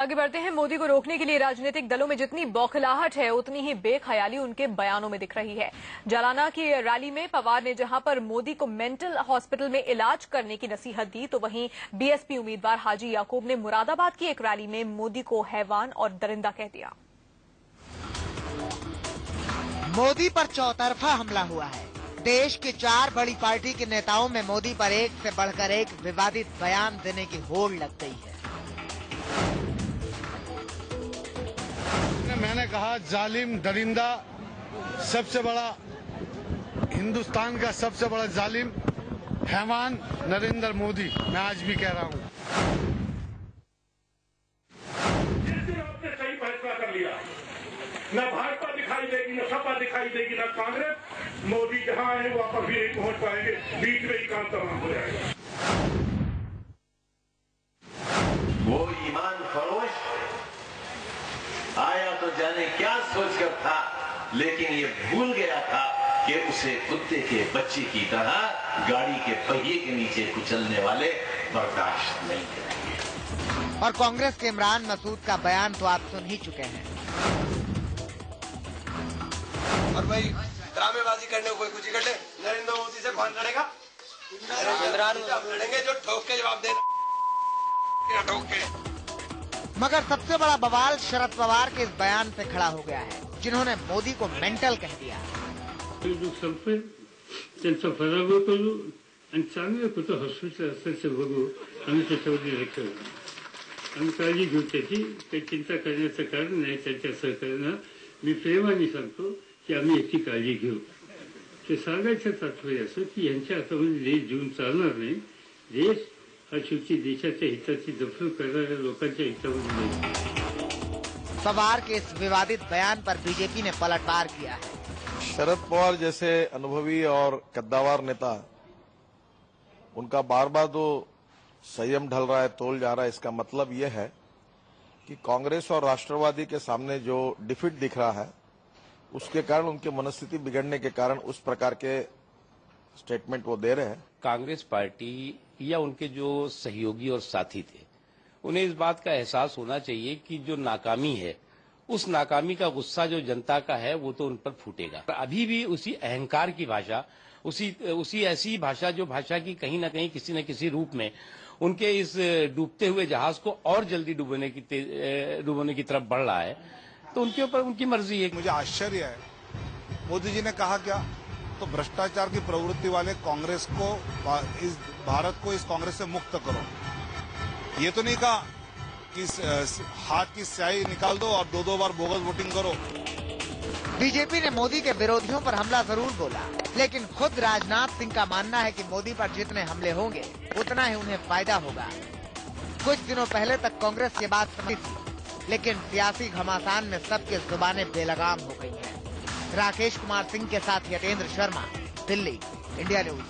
आगे बढ़ते हैं। मोदी को रोकने के लिए राजनीतिक दलों में जितनी बौखलाहट है उतनी ही बेख्याली उनके बयानों में दिख रही है। जालाना की रैली में पवार ने जहां पर मोदी को मेंटल हॉस्पिटल में इलाज करने की नसीहत दी, तो वहीं बीएसपी उम्मीदवार हाजी याकूब ने मुरादाबाद की एक रैली में मोदी को हैवान और दरिंदा कह दिया। मोदी पर चौतरफा हमला हुआ है। देश की 4 बड़ी पार्टी के नेताओं में मोदी पर एक से बढ़कर एक विवादित बयान देने की होड़ लग गई है। मैंने कहा जालिम दरिंदा, सबसे बड़ा हिंदुस्तान का सबसे बड़ा जालिम हैवान नरेंद्र मोदी, मैं आज भी कह रहा हूं। आपने सही फैसला कर लिया। न भाजपा दिखाई देगी, न सपा दिखाई देगी, न कांग्रेस। मोदी जहां है वापस भी नहीं पहुंच पाएंगे, बीच में ही काम तमाम हो जाएगा। वो ईमान फरोश आया तो जाने क्या सोचकर था, लेकिन ये भूल गया था कि उसे कुत्ते के बच्चे की तरह गाड़ी के पहिए के नीचे कुचलने वाले बर्दाश्त नहीं करेंगे। और कांग्रेस के इमरान मसूद का बयान तो आप सुन ही चुके हैं। और भाई ड्रामेबाजी करने को कोई कुछ कर ले, नरेंद्र मोदी से कौन लड़ेगा? इमरान लड़ेंगे जो ठोक के जवाब देना, ठोक के। मगर सबसे बड़ा बवाल शरद पवार के इस बयान पे खड़ा हो गया है, जिन्होंने मोदी को मेंटल कह दिया। त्यांचा पराभव करू आणि चांगलं कुठं हॉस्पिटल असेल ते बघू, आम्ही त्याच्यावर लक्ष देऊ, आम्ही काळजी घेऊ त्याची, काही चिंता करण्याचं कारण नाही। त्यांच्या सहकार्यानं मी प्रेमाने सांगतो की आम्ही याची काळजी घेऊ। ते सांगायचं तात्पर्य असं की यांच्या हातामध्ये देश जीवन चालणार नाही। देश हा शेवटी देशाच्या हिताची जपणूक करणाऱ्या लोकांच्या हितामध्ये नाही। पवार के इस विवादित बयान पर बीजेपी ने पलटवार किया है। शरद पवार जैसे अनुभवी और कद्दावर नेता, उनका बार बार जो संयम ढल रहा है, तोल जा रहा है, इसका मतलब यह है कि कांग्रेस और राष्ट्रवादी के सामने जो डिफीट दिख रहा है, उसके कारण उनकी मनस्थिति बिगड़ने के कारण उस प्रकार के स्टेटमेंट वो दे रहे हैं। कांग्रेस पार्टी या उनके जो सहयोगी और साथी थे, उन्हें इस बात का एहसास होना चाहिए कि जो नाकामी है, उस नाकामी का गुस्सा जो जनता का है वो तो उन पर फूटेगा। अभी भी उसी अहंकार की भाषा, उसी ऐसी भाषा जो भाषा की कहीं ना कहीं किसी न किसी रूप में उनके इस डूबते हुए जहाज को और जल्दी डूबने की तरफ बढ़ रहा है, तो उनके ऊपर उनकी मर्जी है। मुझे आश्चर्य है, मोदी जी ने कहा क्या? तो भ्रष्टाचार की प्रवृत्ति वाले कांग्रेस को, इस भारत को इस कांग्रेस से मुक्त करो। ये तो नहीं कहा कि हाथ की स्याही निकाल दो और 2-2 बार बोगस वोटिंग करो। बीजेपी ने मोदी के विरोधियों पर हमला जरूर बोला, लेकिन खुद राजनाथ सिंह का मानना है कि मोदी पर जितने हमले होंगे उतना ही उन्हें फायदा होगा। कुछ दिनों पहले तक कांग्रेस ये बात समझी थी, लेकिन सियासी घमासान में सबकी जुबानें बेलगाम हो गई हैं। राकेश कुमार सिंह के साथ यतेंद्र शर्मा, दिल्ली, इंडिया न्यूज।